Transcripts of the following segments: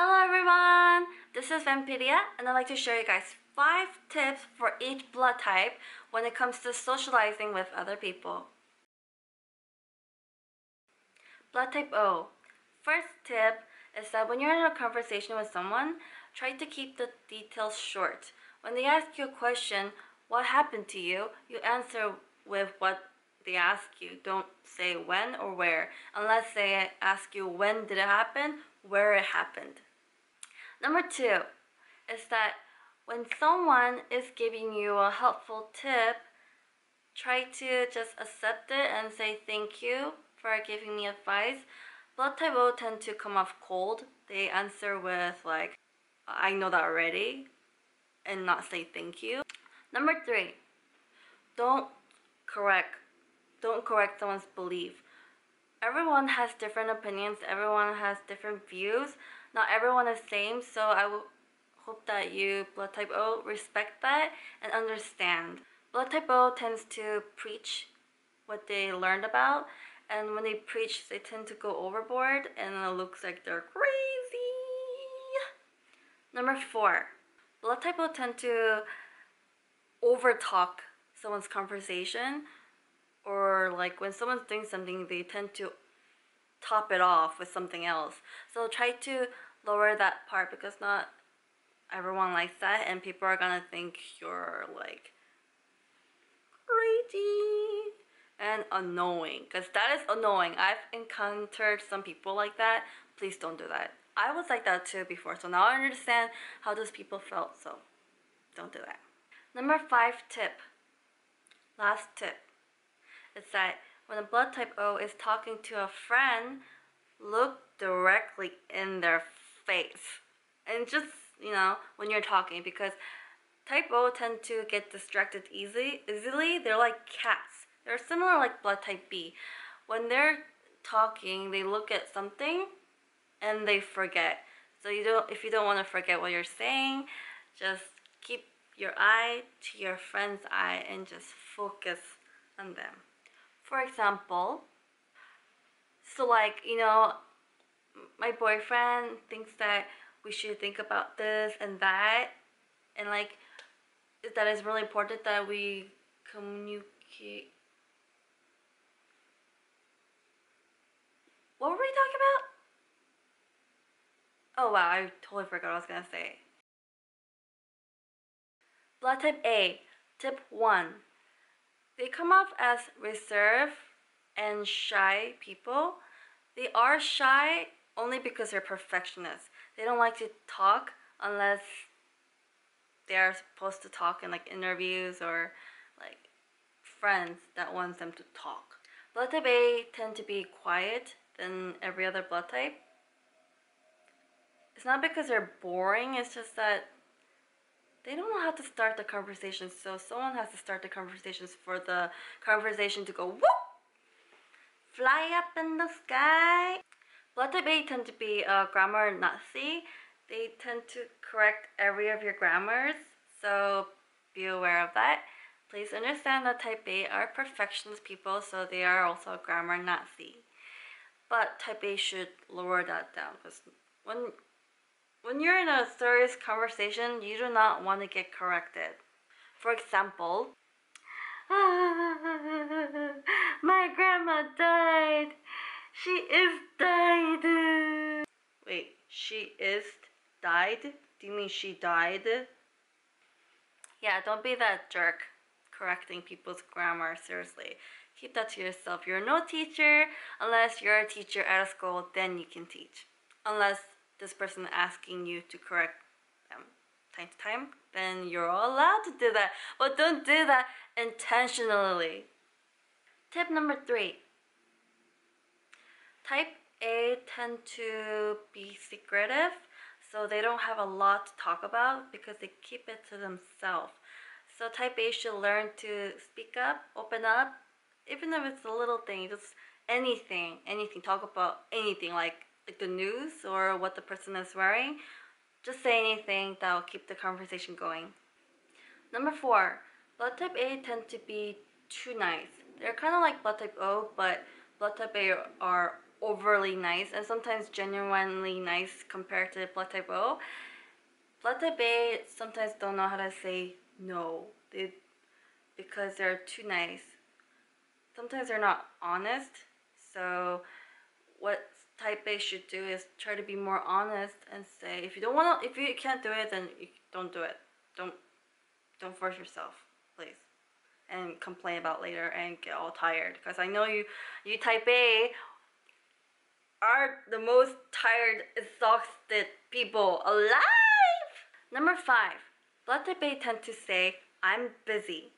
Hello everyone! This is Vampira and I'd like to share you guys 5 tips for each blood type when it comes to socializing with other people. Blood type O. First tip is that when you're in a conversation with someone, try to keep the details short. When they ask you a question, what happened to you, you answer with what they ask you. Don't say when or where, unless they ask you when did it happen, where it happened. Number 2 is that when someone is giving you a helpful tip, try to just accept it and say thank you for giving me advice. Blood type O tend to come off cold. They answer with like, I know that already, and not say thank you. Number 3, don't correct someone's belief. Everyone has different opinions, everyone has different views. Not everyone is the same, so I hope that you, blood type O, respect that and understand. Blood type O tends to preach what they learned about, and when they preach, they tend to go overboard and it looks like they're crazy. Number 4, blood type O tend to overtalk someone's conversation, or like when someone's doing something, they tend to top it off with something else. So try to lower that part because not everyone likes that and people are gonna think you're like crazy and annoying, because that is annoying. I've encountered some people like that. Please don't do that. I was like that too before, so now I understand how those people felt, so don't do that. Number 5 tip, last tip, is that when a blood type O is talking to a friend, look directly in their face. And just, when you're talking, because type O tend to get distracted easily. They're like cats. They're similar like blood type B. When they're talking, they look at something and they forget. So if you don't want to forget what you're saying, just keep your eye to your friend's eye and just focus on them. For example, so like, my boyfriend thinks that we should think about this and that, and like, that it's really important that we communicate. What were we talking about? Oh wow, I totally forgot what I was gonna say. Blood type A, tip 1. They come off as reserved and shy people. They are shy only because they're perfectionists. They don't like to talk unless they are supposed to talk in like interviews or like friends that wants them to talk. Blood type A tend to be quiet than every other blood type. It's not because they're boring, it's just that they don't know how to start the conversation, so someone has to start the conversations for the conversation to go whoop! Fly up in the sky. Blood type A tend to be a grammar Nazi. They tend to correct every of your grammars, so be aware of that. Please understand that type A are perfectionist people, so they are also a grammar Nazi. But type A should lower that down, because when you're in a serious conversation, you do not want to get corrected. For example, my grandma died. She is died. Wait, she is died? Do you mean she died? Yeah, don't be that jerk correcting people's grammar, seriously. Keep that to yourself. You're no teacher. Unless you're a teacher at a school, then you can teach. Unless this person asking you to correct them time to time, then you're allowed to do that. But don't do that intentionally. Tip number 3. Type A tend to be secretive, so they don't have a lot to talk about because they keep it to themselves. So type A should learn to speak up, open up, even if it's a little thing, just anything, talk about anything, like the news or what the person is wearing. Just say anything that will keep the conversation going. Number 4, blood type A tend to be too nice. They're kind of like blood type O, but blood type A are overly nice and sometimes genuinely nice compared to blood type O. Blood type A sometimes don't know how to say no because they're too nice. Sometimes they're not honest. So what type A should do is try to be more honest and say, if you can't do it, then you don't do it. Don't force yourself, please. And complain about later and get all tired. Because I know you type A are the most tired, exhausted people alive. Number 5, blood type A tend to say, I'm busy.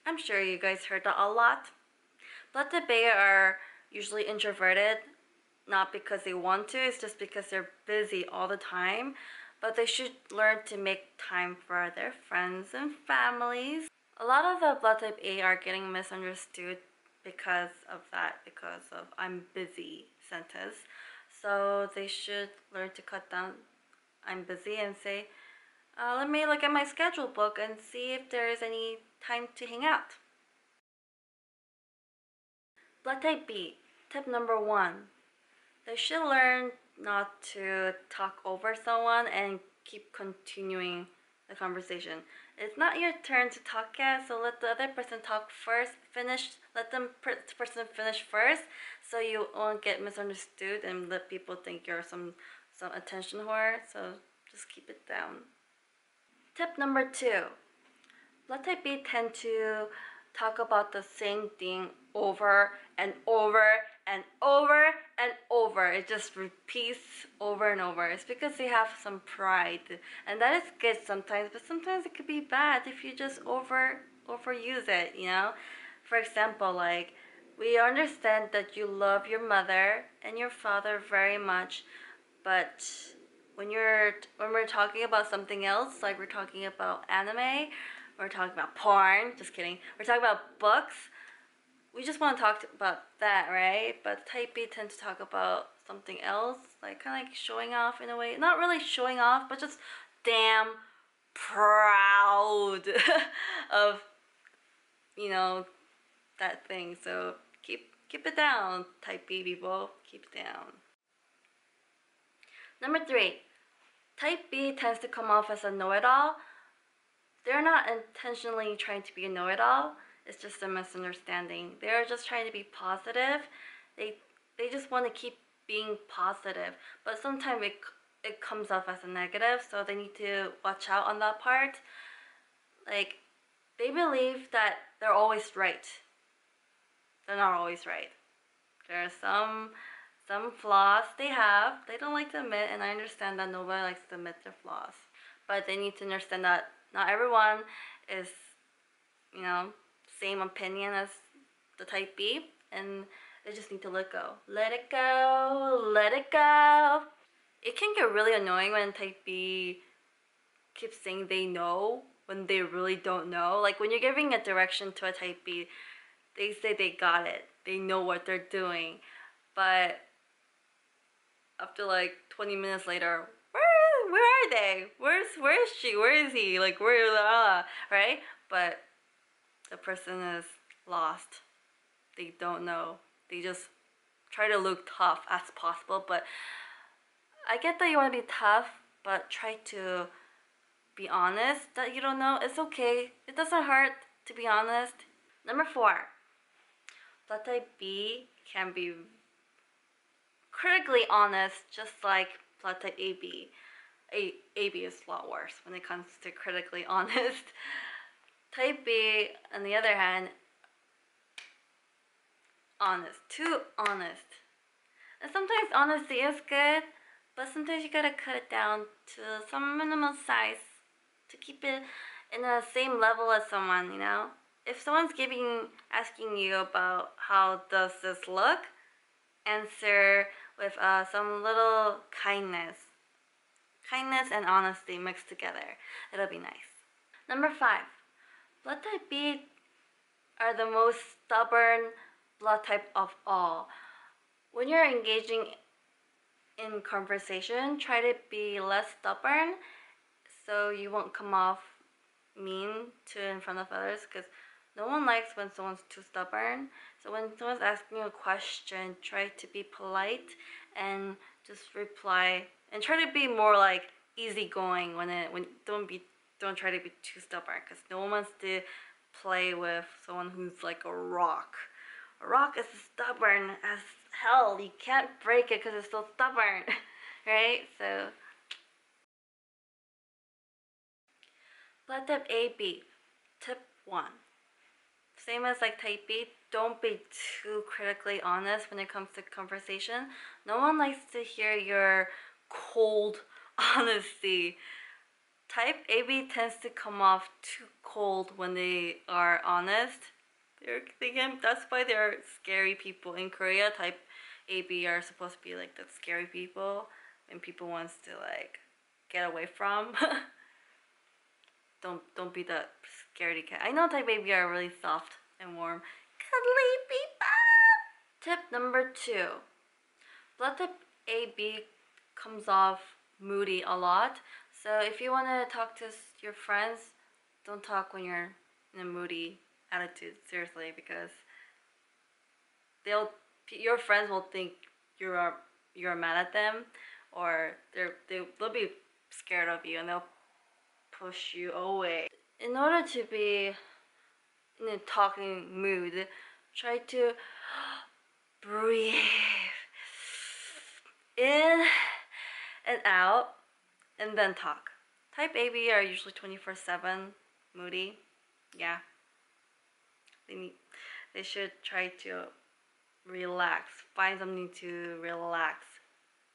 I'm sure you guys heard that a lot. Blood type A are usually introverted, not because they want to, it's just because they're busy all the time. But they should learn to make time for their friends and families. A lot of the blood type A are getting misunderstood because of I'm busy sentence. So they should learn to cut down I'm busy and say, let me look at my schedule book and see if there is any time to hang out. Blood type B, tip number 1. They should learn not to talk over someone and keep continuing the conversation. It's not your turn to talk yet, so let the other person talk first. Let the person finish first, so you won't get misunderstood and let people think you're some attention whore. So just keep it down. Tip number 2. Blood type B tend to talk about the same thing over and over and over and over. It just repeats over and over. It's because they have some pride, and that is good sometimes, but sometimes it could be bad if you just overuse it, you know? For example, like, we understand that you love your mother and your father very much, but when we're talking about something else, like we're talking about anime, we're talking about porn, just kidding, we're talking about books, we just want to talk about that, right? But type B tend to talk about something else, like kind of like showing off in a way. Not really showing off, but just damn proud of, you know, that thing. So keep it down, type B people, keep it down. Number 3, type B tends to come off as a know-it-all. They're not intentionally trying to be a know-it-all. It's just a misunderstanding. They're just trying to be positive. They just want to keep being positive, but sometimes it comes off as a negative, so they need to watch out on that part. Like, they believe that they're always right. They're not always right. There are some flaws they have. They don't like to admit, and I understand that nobody likes to admit their flaws. But they need to understand that not everyone is, you know, same opinion as the type B, and they just need to let go. Let it go, let it go. It can get really annoying when type B keeps saying they know when they really don't know. Like when you're giving a direction to a type B, they say they got it. They know what they're doing. But after like 20 minutes later, where are they? Where is she? Where is he? Like right? But the person is lost. They don't know. They just try to look tough as possible. But I get that you want to be tough, but try to be honest that you don't know. It's okay. It doesn't hurt to be honest. Number 4, blood type B can be critically honest, just like blood type AB. AB is a lot worse when it comes to critically honest. Type B, on the other hand, honest, too honest. And sometimes honesty is good, but sometimes you gotta cut it down to some minimum size to keep it in the same level as someone, you know? If someone's asking you about how does this look, answer with some little kindness. Kindness and honesty mixed together. It'll be nice. Number 5, blood type B are the most stubborn blood type of all. When you're engaging in conversation, try to be less stubborn so you won't come off mean in front of others, because No one likes when someone's too stubborn. So when someone's asking you a question, try to be polite and just reply and try to be more like easygoing when don't try to be too stubborn, because no one wants to play with someone who's like a rock. A rock is stubborn as hell. You can't break it because it's so stubborn, right? So blood type AB. Tip 1. Same as like type B, don't be too critically honest when it comes to conversation. No one likes to hear your cold honesty. Type AB tends to come off too cold when they are honest. That's why they're scary people. In Korea, type AB are supposed to be like the scary people and people wants to like get away from. Don't be that scaredy cat. I know type AB are really soft and warm, cuddly people. Tip number 2. Blood type AB comes off moody a lot. So if you want to talk to your friends, don't talk when you're in a moody attitude. Seriously, because your friends will think you're mad at them, or they'll be scared of you and they'll push you away. In order to be in a talking mood, try to breathe in and out and then talk. Type AB are usually 24/7 moody. Yeah. They should try to relax. Find something to relax.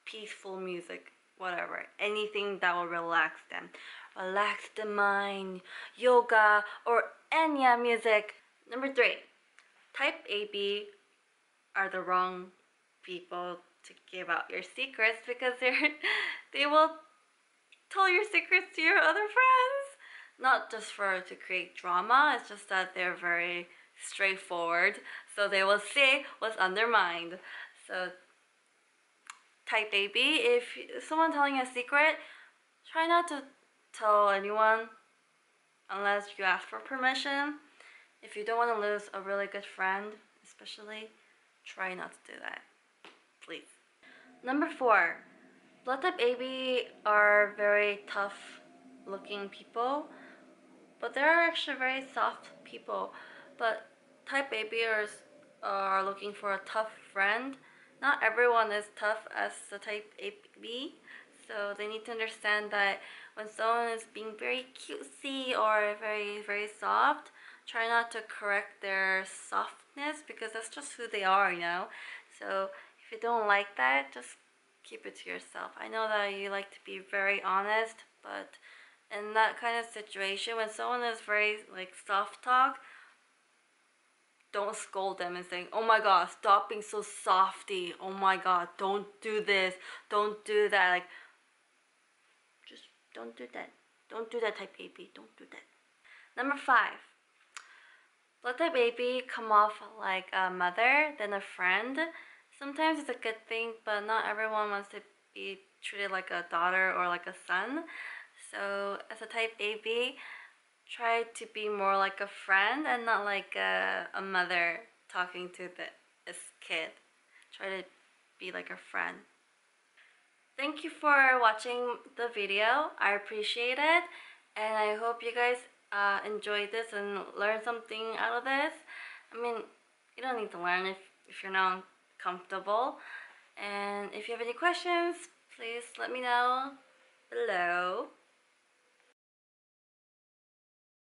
Peaceful music, whatever. Anything that will relax them. Relax the mind, yoga, or Enya music. Number 3. Type AB are the wrong people to give out your secrets because they will tell your secrets to your other friends. Not just to create drama, it's just that they're very straightforward. So they will say what's on their mind. So type AB, if someone's telling you a secret, try not to tell anyone unless you ask for permission. If you don't want to lose a really good friend, especially, try not to do that, please. Number 4, blood type AB are very tough looking people, but they're actually very soft people. But type ABers are looking for a tough friend. Not everyone is tough as the type AB, so they need to understand that when someone is being very cutesy or very, very soft, try not to correct their softness because that's just who they are, you know? So if you don't like that, just keep it to yourself. I know that you like to be very honest, but in that kind of situation, when someone is very like soft talk, don't scold them and saying, oh my god, stop being so softy, oh my god, don't do this, don't do that. Like, just don't do that. Don't do that, type AB. Don't do that. Number 5. Let the baby come off like a mother than a friend. Sometimes it's a good thing, but not everyone wants to be treated like a daughter or like a son. So as a type AB, try to be more like a friend and not like a mother talking to this kid. Try to be like a friend. Thank you for watching the video. I appreciate it, and I hope you guys enjoyed this and learned something out of this. I mean, you don't need to learn if you're not comfortable. And if you have any questions, please let me know.